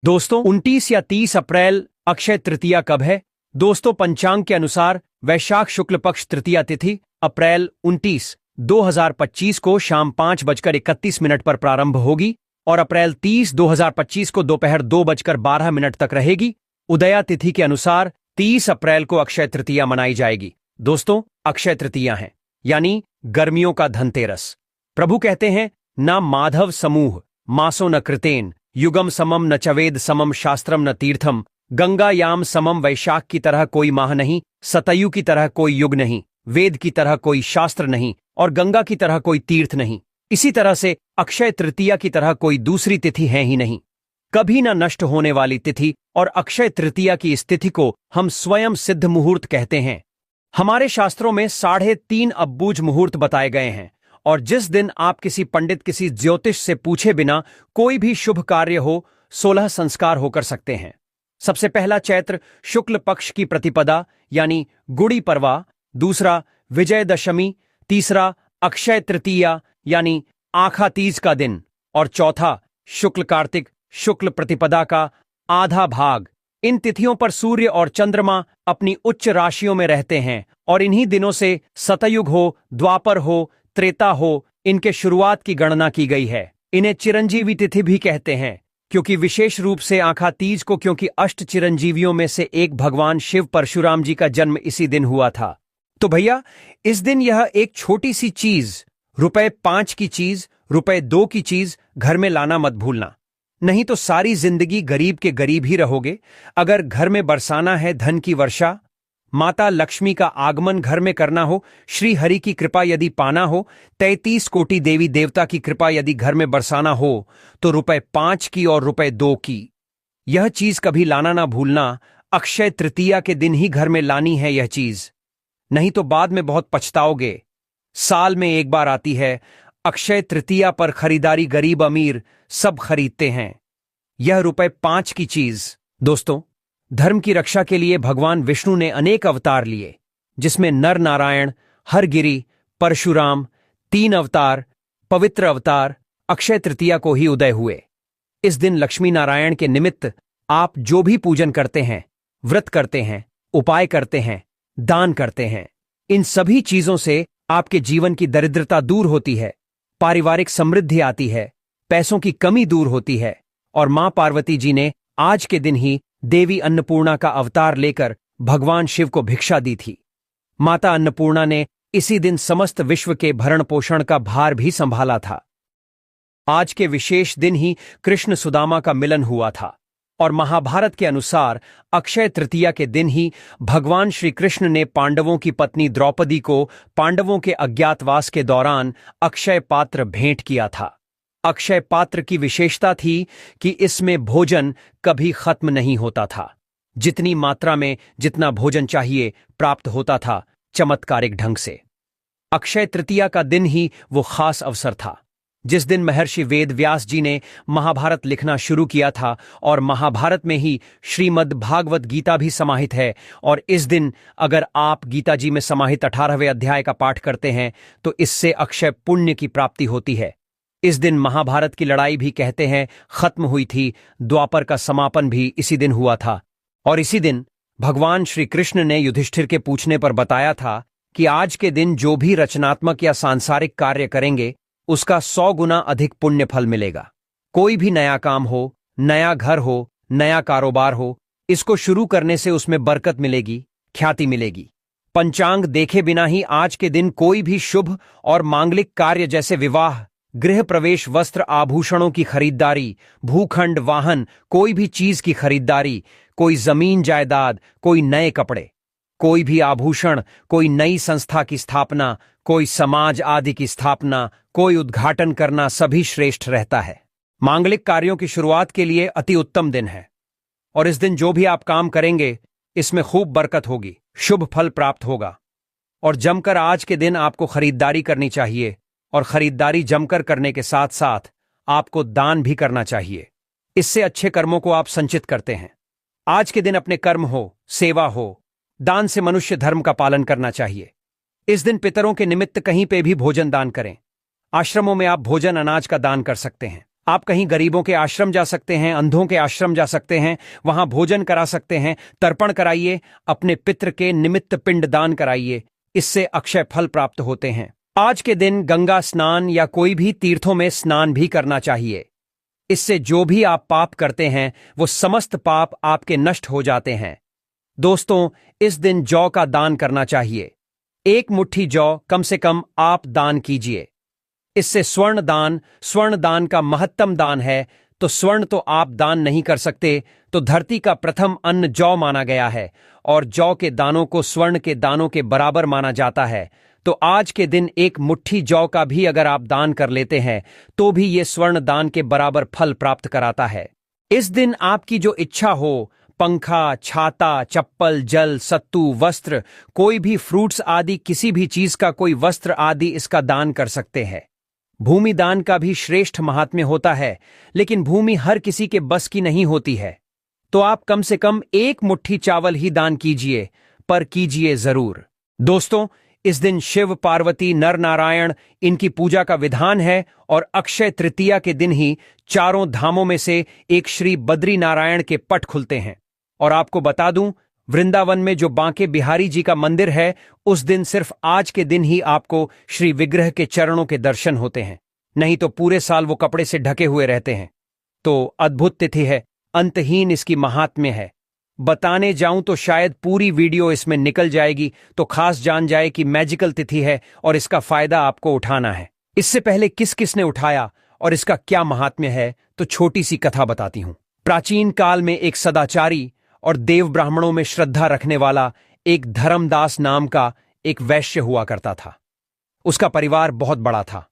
दोस्तों 29 या 30 अप्रैल अक्षय तृतीया कब है? दोस्तों पंचांग के अनुसार वैशाख शुक्ल पक्ष तृतीया तिथि अप्रैल 29, 2025 को शाम 5:31 पर प्रारंभ होगी और अप्रैल 30, 2025 को दोपहर 2:12 तक रहेगी। उदया तिथि के अनुसार 30 अप्रैल को अक्षय तृतीया मनाई जाएगी। दोस्तों अक्षय तृतीया है यानी गर्मियों का धनतेरस। प्रभु कहते हैं न माधव समूह मासो न कृतेन युगम समम न चवेद समम शास्त्रम न तीर्थम। गंगा याम समम वैशाख की तरह कोई माह नहीं, सतयु की तरह कोई युग नहीं, वेद की तरह कोई शास्त्र नहीं और गंगा की तरह कोई तीर्थ नहीं। इसी तरह से अक्षय तृतीया की तरह कोई दूसरी तिथि है ही नहीं, कभी न नष्ट होने वाली तिथि। और अक्षय तृतीया की इस तिथि को हम स्वयं सिद्ध मुहूर्त कहते हैं। हमारे शास्त्रों में 3.5 अब्बुज मुहूर्त बताए गए हैं और जिस दिन आप किसी पंडित किसी ज्योतिष से पूछे बिना कोई भी शुभ कार्य हो 16 संस्कार होकर सकते हैं। सबसे पहला चैत्र शुक्ल पक्ष की प्रतिपदा यानी गुड़ी पड़वा, दूसरा विजयदशमी, तीसरा अक्षय तृतीया यानी आखा तीज का दिन और चौथा शुक्ल कार्तिक शुक्ल प्रतिपदा का आधा भाग। इन तिथियों पर सूर्य और चंद्रमा अपनी उच्च राशियों में रहते हैं और इन्हीं दिनों से सतयुग हो, द्वापर हो, त्रेता हो, इनके शुरुआत की गणना की गई है। इन्हें चिरंजीवी तिथि भी कहते हैं क्योंकि विशेष रूप से आखा तीज को, क्योंकि अष्ट चिरंजीवियों में से एक भगवान शिव परशुराम जी का जन्म इसी दिन हुआ था। तो भैया इस दिन यह एक छोटी सी चीज, ₹5 की चीज, ₹2 की चीज घर में लाना मत भूलना, नहीं तो सारी जिंदगी गरीब के गरीब ही रहोगे। अगर घर में बरसाना है धन की वर्षा, माता लक्ष्मी का आगमन घर में करना हो, श्री हरि की कृपा यदि पाना हो, 33 कोटि देवी देवता की कृपा यदि घर में बरसाना हो तो ₹5 की और ₹2 की यह चीज कभी लाना ना भूलना। अक्षय तृतीया के दिन ही घर में लानी है यह चीज, नहीं तो बाद में बहुत पछताओगे। साल में एक बार आती है अक्षय तृतीया, पर खरीदारी गरीब अमीर सब खरीदते हैं यह ₹5 की चीज। दोस्तों धर्म की रक्षा के लिए भगवान विष्णु ने अनेक अवतार लिए, जिसमें नर नारायण, हरगिरी, परशुराम, 3 अवतार, पवित्र अवतार अक्षय तृतीया को ही उदय हुए। इस दिन लक्ष्मी नारायण के निमित्त आप जो भी पूजन करते हैं, व्रत करते हैं, उपाय करते हैं, दान करते हैं, इन सभी चीजों से आपके जीवन की दरिद्रता दूर होती है, पारिवारिक समृद्धि आती है, पैसों की कमी दूर होती है। और मां पार्वती जी ने आज के दिन ही देवी अन्नपूर्णा का अवतार लेकर भगवान शिव को भिक्षा दी थी। माता अन्नपूर्णा ने इसी दिन समस्त विश्व के भरण पोषण का भार भी संभाला था। आज के विशेष दिन ही कृष्ण सुदामा का मिलन हुआ था और महाभारत के अनुसार अक्षय तृतीया के दिन ही भगवान श्री कृष्ण ने पांडवों की पत्नी द्रौपदी को पांडवों के अज्ञातवास के दौरान अक्षय पात्र भेंट किया था। अक्षय पात्र की विशेषता थी कि इसमें भोजन कभी खत्म नहीं होता था, जितनी मात्रा में जितना भोजन चाहिए प्राप्त होता था चमत्कारिक ढंग से। अक्षय तृतीया का दिन ही वो खास अवसर था जिस दिन महर्षि वेद व्यास जी ने महाभारत लिखना शुरू किया था और महाभारत में ही श्रीमद् भागवत गीता भी समाहित है। और इस दिन अगर आप गीता जी में समाहित 18वें अध्याय का पाठ करते हैं तो इससे अक्षय पुण्य की प्राप्ति होती है। इस दिन महाभारत की लड़ाई भी कहते हैं खत्म हुई थी, द्वापर का समापन भी इसी दिन हुआ था। और इसी दिन भगवान श्री कृष्ण ने युधिष्ठिर के पूछने पर बताया था कि आज के दिन जो भी रचनात्मक या सांसारिक कार्य करेंगे उसका 100 गुना अधिक पुण्य फल मिलेगा। कोई भी नया काम हो, नया घर हो, नया कारोबार हो, इसको शुरू करने से उसमें बरकत मिलेगी, ख्याति मिलेगी। पंचांग देखे बिना ही आज के दिन कोई भी शुभ और मांगलिक कार्य जैसे विवाह, गृह प्रवेश, वस्त्र आभूषणों की खरीदारी, भूखंड, वाहन, कोई भी चीज की खरीदारी, कोई जमीन जायदाद, कोई नए कपड़े, कोई भी आभूषण, कोई नई संस्था की स्थापना, कोई समाज आदि की स्थापना, कोई उद्घाटन करना सभी श्रेष्ठ रहता है। मांगलिक कार्यों की शुरुआत के लिए अति उत्तम दिन है और इस दिन जो भी आप काम करेंगे इसमें खूब बरकत होगी, शुभ फल प्राप्त होगा। और जमकर आज के दिन आपको खरीदारी करनी चाहिए और खरीदारी जमकर करने के साथ साथ आपको दान भी करना चाहिए। इससे अच्छे कर्मों को आप संचित करते हैं। आज के दिन अपने कर्म हो, सेवा हो, दान से मनुष्य धर्म का पालन करना चाहिए। इस दिन पितरों के निमित्त कहीं पे भी भोजन दान करें। आश्रमों में आप भोजन अनाज का दान कर सकते हैं। आप कहीं गरीबों के आश्रम जा सकते हैं, अंधों के आश्रम जा सकते हैं, वहां भोजन करा सकते हैं, तर्पण कराइए, अपने पितृ के निमित्त पिंड दान कराइए। इससे अक्षय फल प्राप्त होते हैं। आज के दिन गंगा स्नान या कोई भी तीर्थों में स्नान भी करना चाहिए। इससे जो भी आप पाप करते हैं वो समस्त पाप आपके नष्ट हो जाते हैं। दोस्तों, इस दिन जौ का दान करना चाहिए। 1 मुट्ठी जौ कम से कम आप दान कीजिए। इससे स्वर्ण दान का महत्तम दान है। तो स्वर्ण तो आप दान नहीं कर सकते, तो धरती का प्रथम अन्न जौ माना गया है और जौ के दानों को स्वर्ण के दानों के बराबर माना जाता है। तो आज के दिन 1 मुट्ठी जौ का भी अगर आप दान कर लेते हैं तो भी ये स्वर्ण दान के बराबर फल प्राप्त कराता है। इस दिन आपकी जो इच्छा हो, पंखा, छाता, चप्पल, जल, सत्तू, वस्त्र, कोई भी फ्रूट्स आदि किसी भी चीज का कोई वस्त्र आदि इसका दान कर सकते हैं। भूमि दान का भी श्रेष्ठ महात्म्य होता है, लेकिन भूमि हर किसी के बस की नहीं होती है। तो आप कम से कम 1 मुट्ठी चावल ही दान कीजिए, पर कीजिए जरूर। दोस्तों, इस दिन शिव, पार्वती, नर नारायण इनकी पूजा का विधान है और अक्षय तृतीया के दिन ही चारों धामों में से एक श्री बद्री नारायण के पट खुलते हैं। और आपको बता दूं, वृंदावन में जो बांके बिहारी जी का मंदिर है, उस दिन सिर्फ आज के दिन ही आपको श्री विग्रह के चरणों के दर्शन होते हैं, नहीं तो पूरे साल वो कपड़े से ढके हुए रहते हैं। तो अद्भुत तिथि है, अंतहीन इसकी महात्म्य है। बताने जाऊं तो शायद पूरी वीडियो इसमें निकल जाएगी, तो खास जान जाए कि मैजिकल तिथि है और इसका फायदा आपको उठाना है। इससे पहले किस किस ने उठाया और इसका क्या महात्म्य है, तो छोटी सी कथा बताती हूं। प्राचीन काल में एक सदाचारी और देव ब्राह्मणों में श्रद्धा रखने वाला एक धर्मदास नाम का एक वैश्य हुआ करता था। उसका परिवार बहुत बड़ा था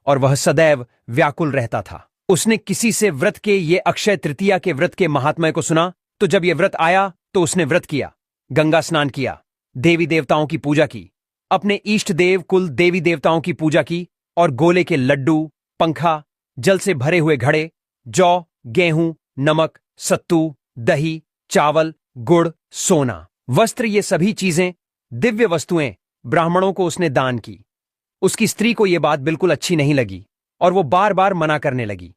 और वह सदैव व्याकुल रहता था। उसने किसी से व्रत के ये अक्षय तृतीया के व्रत के महात्म्य को सुना, तो जब यह व्रत आया तो उसने व्रत किया, गंगा स्नान किया, देवी देवताओं की पूजा की, अपने इष्ट देव कुल देवी देवताओं की पूजा की और गोले के लड्डू, पंखा, जल से भरे हुए घड़े, जौ, गेहूं, नमक, सत्तू, दही, चावल, गुड़, सोना, वस्त्र, ये सभी चीजें, दिव्य वस्तुएं ब्राह्मणों को उसने दान की। उसकी स्त्री को यह बात बिल्कुल अच्छी नहीं लगी और वो बार बार मना करने लगी।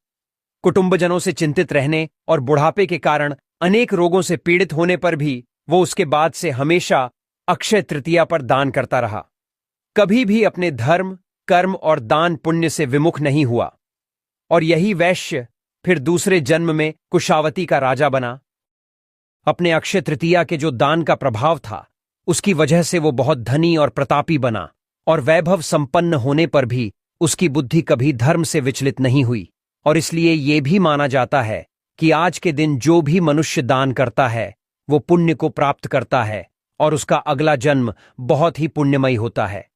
कुटुंबजनों से चिंतित रहने और बुढ़ापे के कारण अनेक रोगों से पीड़ित होने पर भी वो उसके बाद से हमेशा अक्षय तृतीया पर दान करता रहा। कभी भी अपने धर्म, कर्म और दान पुण्य से विमुख नहीं हुआ और यही वैश्य फिर दूसरे जन्म में कुशावती का राजा बना। अपने अक्षय तृतीया के जो दान का प्रभाव था, उसकी वजह से वो बहुत धनी और प्रतापी बना और वैभव संपन्न होने पर भी उसकी बुद्धि कभी धर्म से विचलित नहीं हुई। और इसलिए ये भी माना जाता है कि आज के दिन जो भी मनुष्य दान करता है वो पुण्य को प्राप्त करता है और उसका अगला जन्म बहुत ही पुण्यमयी होता है।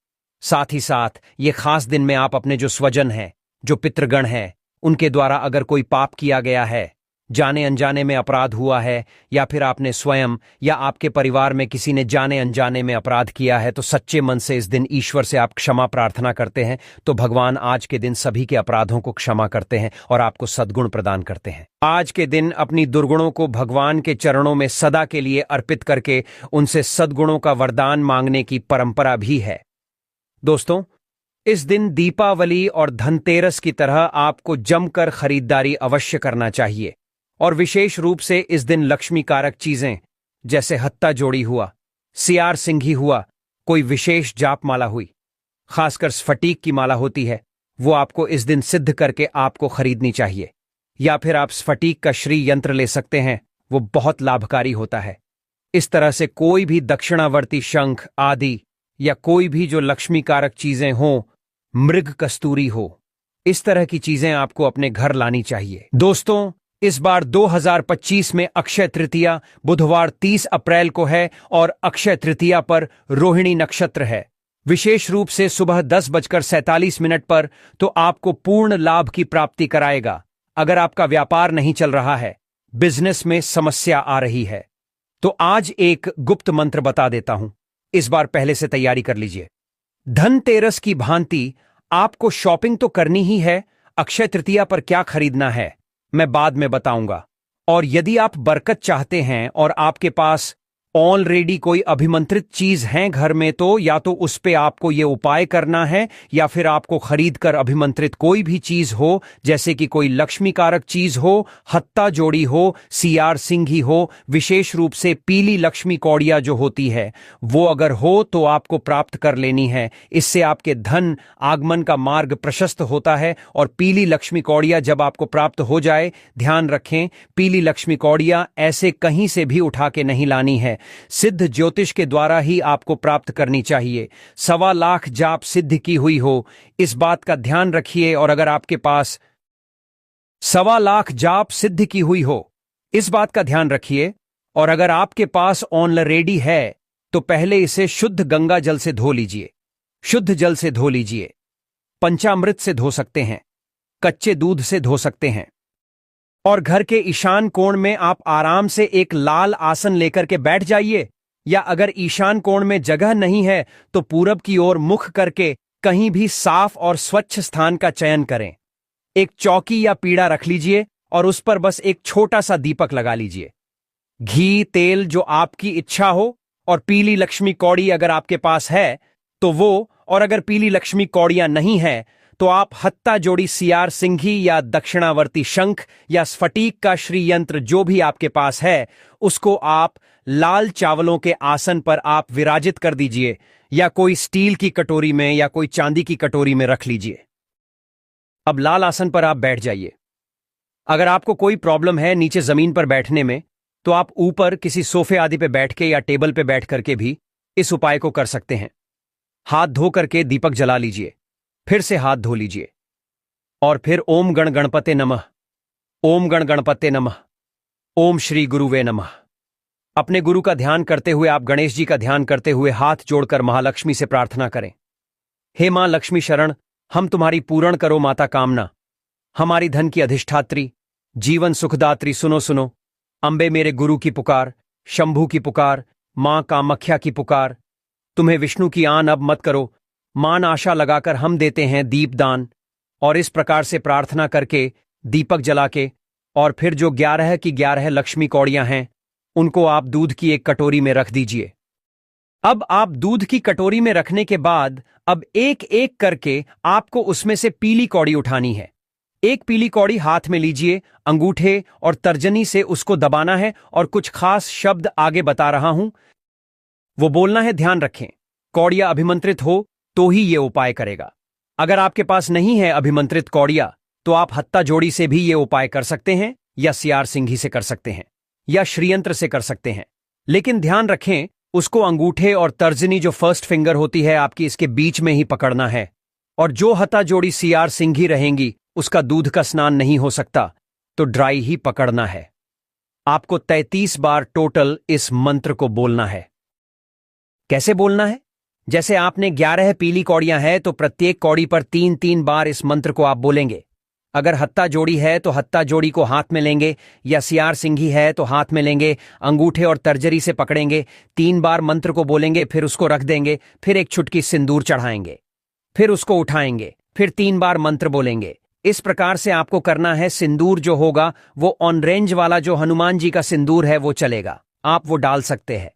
साथ ही साथ ये खास दिन में आप अपने जो स्वजन हैं, जो पितृगण हैं, उनके द्वारा अगर कोई पाप किया गया है, जाने अनजाने में अपराध हुआ है, या फिर आपने स्वयं या आपके परिवार में किसी ने जाने अनजाने में अपराध किया है, तो सच्चे मन से इस दिन ईश्वर से आप क्षमा प्रार्थना करते हैं, तो भगवान आज के दिन सभी के अपराधों को क्षमा करते हैं और आपको सद्गुण प्रदान करते हैं। आज के दिन अपनी दुर्गुणों को भगवान के चरणों में सदा के लिए अर्पित करके उनसे सद्गुणों का वरदान मांगने की परंपरा भी है। दोस्तों, इस दिन दीपावली और धनतेरस की तरह आपको जमकर खरीदारी अवश्य करना चाहिए और विशेष रूप से इस दिन लक्ष्मी कारक चीजें जैसे हत्ता जोड़ी हुआ, सियार सिंघी हुआ, कोई विशेष जाप माला हुई, खासकर स्फटिक की माला होती है, वो आपको इस दिन सिद्ध करके आपको खरीदनी चाहिए। या फिर आप स्फटिक का श्री यंत्र ले सकते हैं, वो बहुत लाभकारी होता है। इस तरह से कोई भी दक्षिणावर्ती शंख आदि या कोई भी जो लक्ष्मी कारक चीजें हों, मृग कस्तूरी हो, इस तरह की चीजें आपको अपने घर लानी चाहिए। दोस्तों, इस बार 2025 में अक्षय तृतीया बुधवार 30 अप्रैल को है और अक्षय तृतीया पर रोहिणी नक्षत्र है। विशेष रूप से सुबह 10:47 पर तो आपको पूर्ण लाभ की प्राप्ति कराएगा। अगर आपका व्यापार नहीं चल रहा है, बिजनेस में समस्या आ रही है, तो आज एक गुप्त मंत्र बता देता हूं, इस बार पहले से तैयारी कर लीजिए। धनतेरस की भांति आपको शॉपिंग तो करनी ही है, अक्षय तृतीया पर क्या खरीदना है मैं बाद में बताऊंगा। और यदि आप बरकत चाहते हैं और आपके पास ऑलरेडी कोई अभिमंत्रित चीज है घर में तो या तो उस पे आपको ये उपाय करना है, या फिर आपको खरीद कर अभिमंत्रित कोई भी चीज हो, जैसे कि कोई लक्ष्मी कारक चीज हो, हत्ता जोड़ी हो, सीआर सिंघी हो, विशेष रूप से पीली लक्ष्मी कौड़िया जो होती है वो अगर हो तो आपको प्राप्त कर लेनी है। इससे आपके धन आगमन का मार्ग प्रशस्त होता है। और पीली लक्ष्मी कौड़िया जब आपको प्राप्त हो जाए, ध्यान रखें, पीली लक्ष्मी कौड़िया ऐसे कहीं से भी उठा के नहीं लानी है, सिद्ध ज्योतिष के द्वारा ही आपको प्राप्त करनी चाहिए। 1.25 लाख जाप सिद्ध की हुई हो, इस बात का ध्यान रखिए। और अगर आपके पास 1.25 लाख जाप सिद्ध की हुई हो, इस बात का ध्यान रखिए। और अगर आपके पास ऑलरेडी है तो पहले इसे शुद्ध गंगा जल से धो लीजिए, शुद्ध जल से धो लीजिए। पंचामृत से धो सकते हैं, कच्चे दूध से धो सकते हैं। और घर के ईशान कोण में आप आराम से एक लाल आसन लेकर के बैठ जाइए, या अगर ईशान कोण में जगह नहीं है तो पूरब की ओर मुख करके कहीं भी साफ और स्वच्छ स्थान का चयन करें। एक चौकी या पीढ़ा रख लीजिए और उस पर बस एक छोटा सा दीपक लगा लीजिए। घी तेल जो आपकी इच्छा हो, और पीली लक्ष्मी कौड़ी अगर आपके पास है तो वो, और अगर पीली लक्ष्मी कौड़ियां नहीं है तो आप हत्ता जोड़ी सीआर सिंघी या दक्षिणावर्ती शंख या स्फटिक का श्री यंत्र जो भी आपके पास है उसको आप लाल चावलों के आसन पर आप विराजित कर दीजिए, या कोई स्टील की कटोरी में या कोई चांदी की कटोरी में रख लीजिए। अब लाल आसन पर आप बैठ जाइए। अगर आपको कोई प्रॉब्लम है नीचे जमीन पर बैठने में तो आप ऊपर किसी सोफे आदि पे बैठ के या टेबल पे बैठ करके भी इस उपाय को कर सकते हैं। हाथ धो करके दीपक जला लीजिए, फिर से हाथ धो लीजिए, और फिर ओम गण गणपते नमः, ओम गण गणपते नमः, ओम श्री गुरुवे नमः। अपने गुरु का ध्यान करते हुए आप गणेश जी का ध्यान करते हुए हाथ जोड़कर महालक्ष्मी से प्रार्थना करें। हे मां लक्ष्मी शरण, हम तुम्हारी पूर्ण करो माता कामना, हमारी धन की अधिष्ठात्री, जीवन सुखदात्री, सुनो सुनो अंबे मेरे गुरु की पुकार, शंभू की पुकार, मां कामाख्या की पुकार, तुम्हें विष्णु की आन अब मत करो, मान आशा लगाकर हम देते हैं दीपदान। और इस प्रकार से प्रार्थना करके दीपक जला के, और फिर जो 11 की 11 लक्ष्मी कौड़ियां हैं उनको आप दूध की एक कटोरी में रख दीजिए। अब आप दूध की कटोरी में रखने के बाद अब एक एक करके आपको उसमें से पीली कौड़ी उठानी है। एक पीली कौड़ी हाथ में लीजिए, अंगूठे और तर्जनी से उसको दबाना है, और कुछ खास शब्द आगे बता रहा हूं वो बोलना है, ध्यान रखें। कौड़िया अभिमंत्रित हो तो ही ये उपाय करेगा। अगर आपके पास नहीं है अभिमंत्रित कौड़िया तो आप हत्ता जोड़ी से भी ये उपाय कर सकते हैं, या सीआर सिंघी से कर सकते हैं, या श्रीयंत्र से कर सकते हैं। लेकिन ध्यान रखें, उसको अंगूठे और तर्जनी जो फर्स्ट फिंगर होती है आपकी, इसके बीच में ही पकड़ना है। और जो हत्ता जोड़ी सीआर सिंघी रहेंगी उसका दूध का स्नान नहीं हो सकता, तो ड्राई ही पकड़ना है। आपको 33 बार टोटल इस मंत्र को बोलना है। कैसे बोलना है? जैसे आपने 11 पीली कौड़ियां हैं तो प्रत्येक कौड़ी पर 3-3 बार इस मंत्र को आप बोलेंगे। अगर हत्ता जोड़ी है तो हत्ता जोड़ी को हाथ में लेंगे, या सीआर सिंघी है तो हाथ में लेंगे, अंगूठे और तर्जरी से पकड़ेंगे, 3 बार मंत्र को बोलेंगे, फिर उसको रख देंगे, फिर एक चुटकी सिंदूर चढ़ाएंगे, फिर उसको उठाएंगे, फिर 3 बार मंत्र बोलेंगे। इस प्रकार से आपको करना है। सिंदूर जो होगा वो ऑन रेंज वाला जो हनुमान जी का सिंदूर है वो चलेगा, आप वो डाल सकते हैं।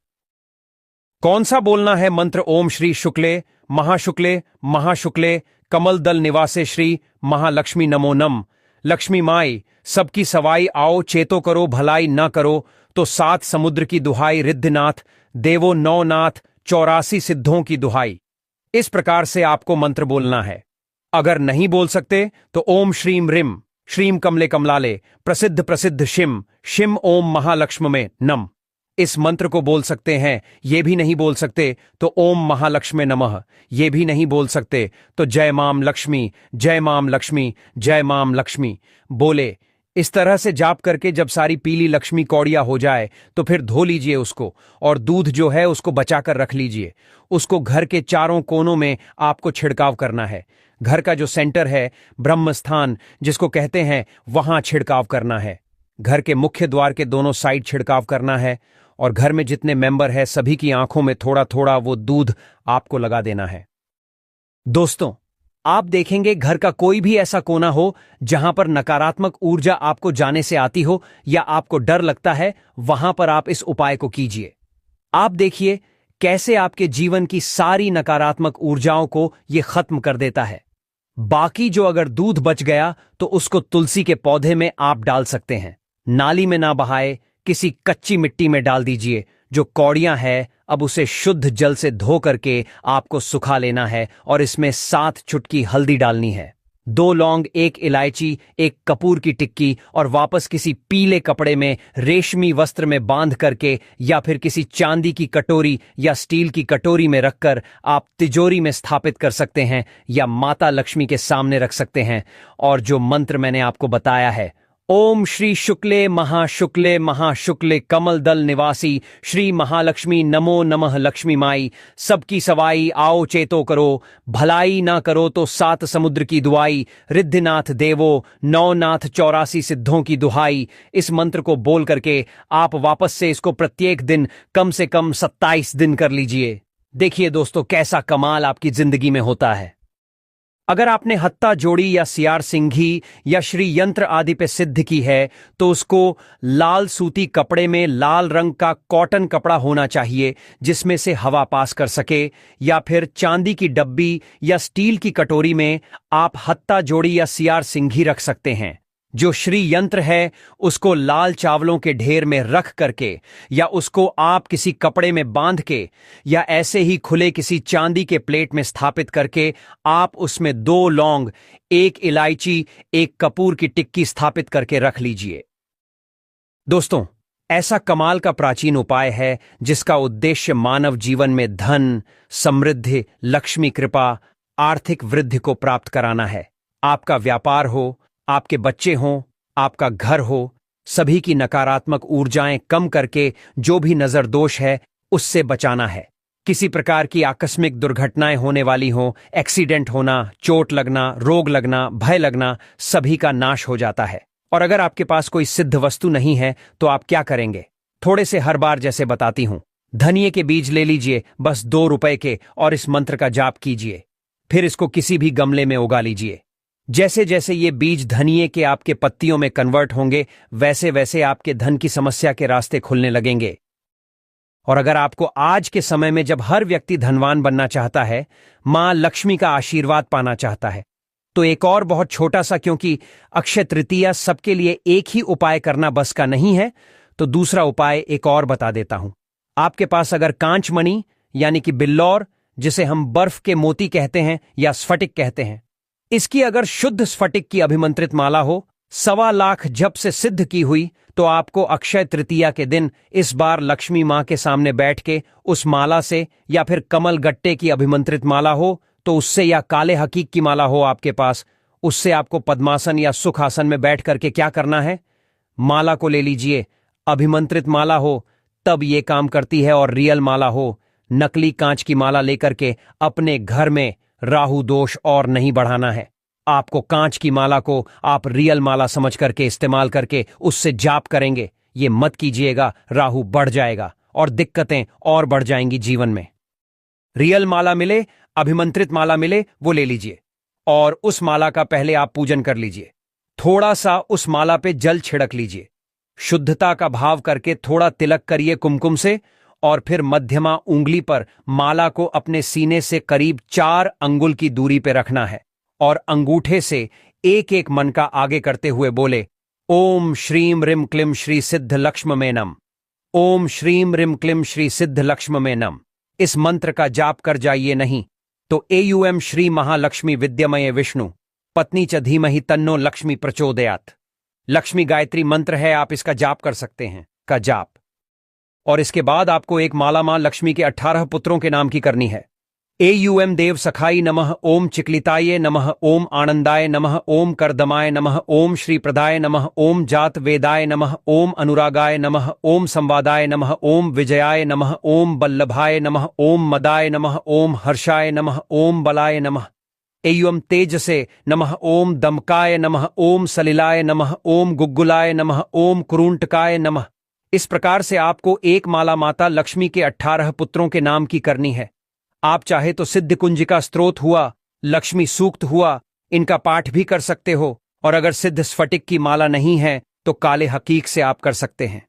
कौन सा बोलना है मंत्र? ओम श्री शुक्ले महाशुक्ले महाशुक्ले कमल दल निवासे श्री महालक्ष्मी नमो नम। लक्ष्मी माई सबकी सवाई आओ, चेतो करो भलाई न करो तो 7 समुद्र की दुहाई, रिद्धनाथ देवो नौनाथ 84 सिद्धों की दुहाई। इस प्रकार से आपको मंत्र बोलना है। अगर नहीं बोल सकते तो ओम श्रीम रिम श्रीम कमले कमलाले प्रसिद्ध प्रसिद्ध शिम शिम ओम महालक्ष्म में नम, इस मंत्र को बोल सकते हैं। ये भी नहीं बोल सकते तो ओम महालक्ष्मी नमः, ये भी नहीं बोल सकते तो जय माम लक्ष्मी जय माम लक्ष्मी जय माम लक्ष्मी बोले। इस तरह से जाप करके जब सारी पीली लक्ष्मी कौड़िया हो जाए तो फिर धो लीजिए उसको, और दूध जो है उसको बचाकर रख लीजिए। उसको घर के चारों कोनों में आपको छिड़काव करना है। घर का जो सेंटर है, ब्रह्म स्थान जिसको कहते हैं, वहां छिड़काव करना है। घर के मुख्य द्वार के दोनों साइड छिड़काव करना है, और घर में जितने मेंबर हैं सभी की आंखों में थोड़ा थोड़ा वो दूध आपको लगा देना है। दोस्तों, आप देखेंगे घर का कोई भी ऐसा कोना हो जहां पर नकारात्मक ऊर्जा आपको जाने से आती हो या आपको डर लगता है, वहां पर आप इस उपाय को कीजिए। आप देखिए कैसे आपके जीवन की सारी नकारात्मक ऊर्जाओं को यह खत्म कर देता है। बाकी जो अगर दूध बच गया तो उसको तुलसी के पौधे में आप डाल सकते हैं। नाली में ना बहाए, किसी कच्ची मिट्टी में डाल दीजिए। जो कौड़ियां है अब उसे शुद्ध जल से धो करके आपको सुखा लेना है और इसमें 7 चुटकी हल्दी डालनी है, 2 लौंग, 1 इलायची, 1 कपूर की टिक्की और वापस किसी पीले कपड़े में रेशमी वस्त्र में बांध करके या फिर किसी चांदी की कटोरी या स्टील की कटोरी में रखकर आप तिजोरी में स्थापित कर सकते हैं या माता लक्ष्मी के सामने रख सकते हैं। और जो मंत्र मैंने आपको बताया है, ओम श्री शुक्ले महाशुक्ले कमल दल निवासी श्री महालक्ष्मी नमो नमः लक्ष्मी माई, सबकी सवाई आओ चेतो करो, भलाई ना करो तो 7 समुद्र की दुआई, रिद्धिनाथ देवो 9 नाथ 84 सिद्धों की दुहाई। इस मंत्र को बोल करके आप वापस से इसको प्रत्येक दिन कम से कम 27 दिन कर लीजिए। देखिए दोस्तों कैसा कमाल आपकी जिंदगी में होता है। अगर आपने हत्ता जोड़ी या सियार सिंघी या श्री यंत्र आदि पे सिद्ध की है तो उसको लाल सूती कपड़े में लाल रंग का कॉटन कपड़ा होना चाहिए जिसमें से हवा पास कर सके, या फिर चांदी की डब्बी या स्टील की कटोरी में आप हत्ता जोड़ी या सियार सिंघी रख सकते हैं। जो श्री यंत्र है उसको लाल चावलों के ढेर में रख करके या उसको आप किसी कपड़े में बांध के या ऐसे ही खुले किसी चांदी के प्लेट में स्थापित करके आप उसमें 2 लौंग, 1 इलायची, 1 कपूर की टिक्की स्थापित करके रख लीजिए। दोस्तों ऐसा कमाल का प्राचीन उपाय है जिसका उद्देश्य मानव जीवन में धन, समृद्धि, लक्ष्मी कृपा, आर्थिक वृद्धि को प्राप्त कराना है। आपका व्यापार हो, आपके बच्चे हों, आपका घर हो, सभी की नकारात्मक ऊर्जाएं कम करके जो भी नजर दोष है उससे बचाना है। किसी प्रकार की आकस्मिक दुर्घटनाएं होने वाली हों, एक्सीडेंट होना, चोट लगना, रोग लगना, भय लगना, सभी का नाश हो जाता है। और अगर आपके पास कोई सिद्ध वस्तु नहीं है तो आप क्या करेंगे? थोड़े से हर बार जैसे बताती हूं, धनिये के बीज ले लीजिए, बस 2 रुपए के, और इस मंत्र का जाप कीजिए। फिर इसको किसी भी गमले में उगा लीजिए। जैसे जैसे ये बीज धनिये के आपके पत्तियों में कन्वर्ट होंगे वैसे वैसे आपके धन की समस्या के रास्ते खुलने लगेंगे। और अगर आपको आज के समय में जब हर व्यक्ति धनवान बनना चाहता है, मां लक्ष्मी का आशीर्वाद पाना चाहता है, तो एक और बहुत छोटा सा, क्योंकि अक्षय तृतीया सबके लिए एक ही उपाय करना बस का नहीं है, तो दूसरा उपाय एक और बता देता हूं। आपके पास अगर कांच मणि यानी कि बिल्लौर, जिसे हम बर्फ के मोती कहते हैं या स्फटिक कहते हैं, इसकी अगर शुद्ध स्फटिक की अभिमंत्रित माला हो, 1.25 लाख जप से सिद्ध की हुई, तो आपको अक्षय तृतीया के दिन इस बार लक्ष्मी मां के सामने बैठ के उस माला से, या फिर कमल गट्टे की अभिमंत्रित माला हो तो उससे, या काले हकीक की माला हो आपके पास, उससे आपको पद्मासन या सुख आसन में बैठ करके क्या करना है? माला को ले लीजिए। अभिमंत्रित माला हो तब ये काम करती है, और रियल माला हो, नकली कांच की माला लेकर के अपने घर में राहु दोष और नहीं बढ़ाना है। आपको कांच की माला को आप रियल माला समझ करके इस्तेमाल करके उससे जाप करेंगे। ये मत कीजिएगा, राहु बढ़ जाएगा और दिक्कतें और बढ़ जाएंगी जीवन में। रियल माला मिले, अभिमंत्रित माला मिले, वो ले लीजिए और उस माला का पहले आप पूजन कर लीजिए। थोड़ा सा उस माला पे जल छिड़क लीजिए, शुद्धता का भाव करके थोड़ा तिलक करिए कुमकुम से, और फिर मध्यमा उंगली पर माला को अपने सीने से करीब 4 अंगुल की दूरी पे रखना है और अंगूठे से एक एक मन का आगे करते हुए बोले, ओम श्रीम रिम क्लिम श्री सिद्ध लक्ष्म में नम, ओम श्रीम रिम क्लिम श्री सिद्ध लक्ष्म में नम। इस मंत्र का जाप कर जाइए नहीं तो एयूएम श्री महालक्ष्मी विद्यमय विष्णु पत्नी च धीमहि तन्नो लक्ष्मी प्रचोदयात्। लक्ष्मी गायत्री मंत्र है, आप इसका जाप कर सकते हैं का जाप। और इसके बाद आपको एक माला मां लक्ष्मी के 18 पुत्रों के नाम की करनी है। एयूएम देव सखाई नमः, ओम चिकलिताये नमः, ओम आनंदाय नमः, ओम करदमाय नमः, ओम श्री प्रदाय नमः, ओम जात वेदाय नमः, ओम अनुरागाय नमः, ओम संवादाय नमः, ओम विजयाय नमः, ओम बल्लभाय नमः, ओम मदाय नमः, ओम हर्षाय नमः, ओम बलाय नमः। एयूएम तेजसे नमः, ओम दमकाय नमः, ओम सलिलाय नमः, ओम गुग्गुलाय नमः, ओम कुरूंटकाय नमः। इस प्रकार से आपको एक माला माता लक्ष्मी के 18 पुत्रों के नाम की करनी है। आप चाहे तो सिद्ध कुंजिका स्तोत्र हुआ, लक्ष्मी सूक्त हुआ, इनका पाठ भी कर सकते हो, और अगर सिद्ध स्फटिक की माला नहीं है तो काले हकीक से आप कर सकते हैं।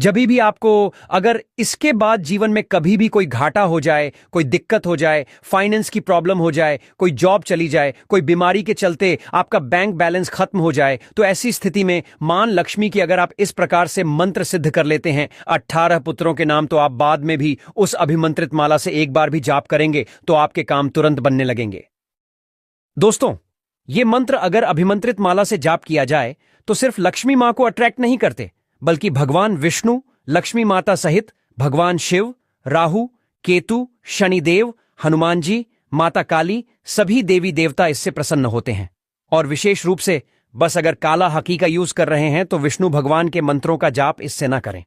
जब भी आपको अगर इसके बाद जीवन में कभी भी कोई घाटा हो जाए, कोई दिक्कत हो जाए, फाइनेंस की प्रॉब्लम हो जाए, कोई जॉब चली जाए, कोई बीमारी के चलते आपका बैंक बैलेंस खत्म हो जाए, तो ऐसी स्थिति में मां लक्ष्मी की अगर आप इस प्रकार से मंत्र सिद्ध कर लेते हैं 18 पुत्रों के नाम, तो आप बाद में भी उस अभिमंत्रित माला से एक बार भी जाप करेंगे तो आपके काम तुरंत बनने लगेंगे। दोस्तों, ये मंत्र अगर अभिमंत्रित माला से जाप किया जाए तो सिर्फ लक्ष्मी मां को अट्रैक्ट नहीं करते, बल्कि भगवान विष्णु, लक्ष्मी माता सहित भगवान शिव, राहु, केतु, शनिदेव, हनुमान जी, माता काली, सभी देवी देवता इससे प्रसन्न होते हैं। और विशेष रूप से बस अगर काला हकी का यूज कर रहे हैं तो विष्णु भगवान के मंत्रों का जाप इससे ना करें।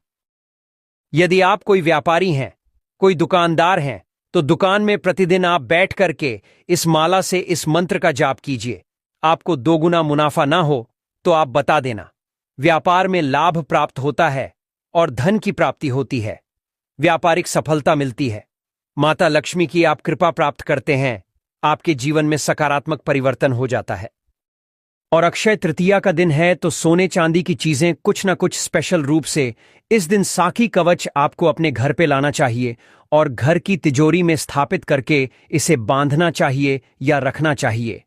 यदि आप कोई व्यापारी हैं, कोई दुकानदार हैं, तो दुकान में प्रतिदिन आप बैठ करके इस माला से इस मंत्र का जाप कीजिए। आपको दोगुना मुनाफा ना हो तो आप बता देना। व्यापार में लाभ प्राप्त होता है और धन की प्राप्ति होती है, व्यापारिक सफलता मिलती है, माता लक्ष्मी की आप कृपा प्राप्त करते हैं, आपके जीवन में सकारात्मक परिवर्तन हो जाता है। और अक्षय तृतीया का दिन है तो सोने चांदी की चीजें कुछ ना कुछ स्पेशल रूप से इस दिन साखी कवच आपको अपने घर पे लाना चाहिए और घर की तिजोरी में स्थापित करके इसे बांधना चाहिए या रखना चाहिए।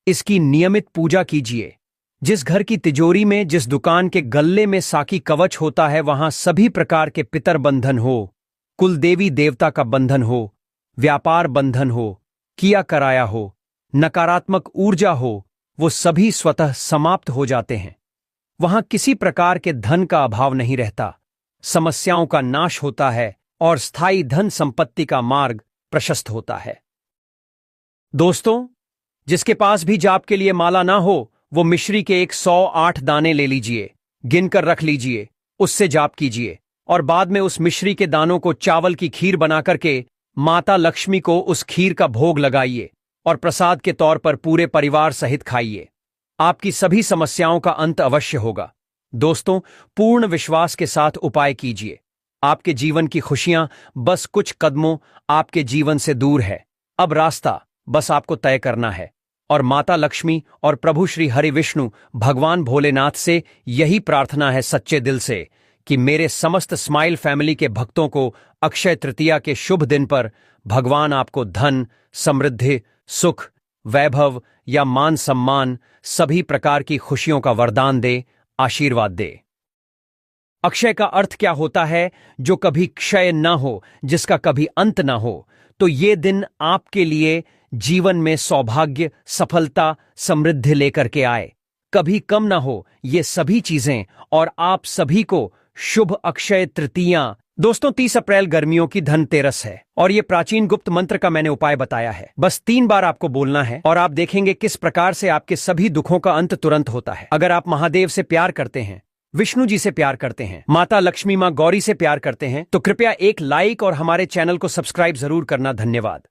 इसकी नियमित पूजा कीजिए। जिस घर की तिजोरी में, जिस दुकान के गल्ले में साखी कवच होता है, वहां सभी प्रकार के पितर बंधन हो, कुल देवी देवता का बंधन हो, व्यापार बंधन हो, किया कराया हो, नकारात्मक ऊर्जा हो, वो सभी स्वतः समाप्त हो जाते हैं। वहां किसी प्रकार के धन का अभाव नहीं रहता, समस्याओं का नाश होता है और स्थायी धन संपत्ति का मार्ग प्रशस्त होता है। दोस्तों, जिसके पास भी जाप के लिए माला ना हो, वो मिश्री के 108 दाने ले लीजिए, गिनकर रख लीजिए, उससे जाप कीजिए और बाद में उस मिश्री के दानों को चावल की खीर बना करके माता लक्ष्मी को उस खीर का भोग लगाइए और प्रसाद के तौर पर पूरे परिवार सहित खाइए। आपकी सभी समस्याओं का अंत अवश्य होगा। दोस्तों, पूर्ण विश्वास के साथ उपाय कीजिए। आपके जीवन की खुशियां बस कुछ कदमों आपके जीवन से दूर है। अब रास्ता बस आपको तय करना है। और माता लक्ष्मी और प्रभु श्री हरि विष्णु भगवान भोलेनाथ से यही प्रार्थना है सच्चे दिल से कि मेरे समस्त स्माइल फैमिली के भक्तों को अक्षय तृतीया के शुभ दिन पर भगवान आपको धन, समृद्धि, सुख, वैभव या मान सम्मान, सभी प्रकार की खुशियों का वरदान दे, आशीर्वाद दे। अक्षय का अर्थ क्या होता है? जो कभी क्षय न हो, जिसका कभी अंत न हो। तो ये दिन आपके लिए जीवन में सौभाग्य, सफलता, समृद्धि लेकर के आए। कभी कम ना हो ये सभी चीजें और आप सभी को शुभ अक्षय तृतीया। दोस्तों, 30 अप्रैल गर्मियों की धनतेरस है और ये प्राचीन गुप्त मंत्र का मैंने उपाय बताया है। बस 3 बार आपको बोलना है और आप देखेंगे किस प्रकार से आपके सभी दुखों का अंत तुरंत होता है। अगर आप महादेव से प्यार करते हैं, विष्णु जी से प्यार करते हैं, माता लक्ष्मी मां गौरी से प्यार करते हैं, तो कृपया एक लाइक और हमारे चैनल को सब्सक्राइब जरूर करना। धन्यवाद।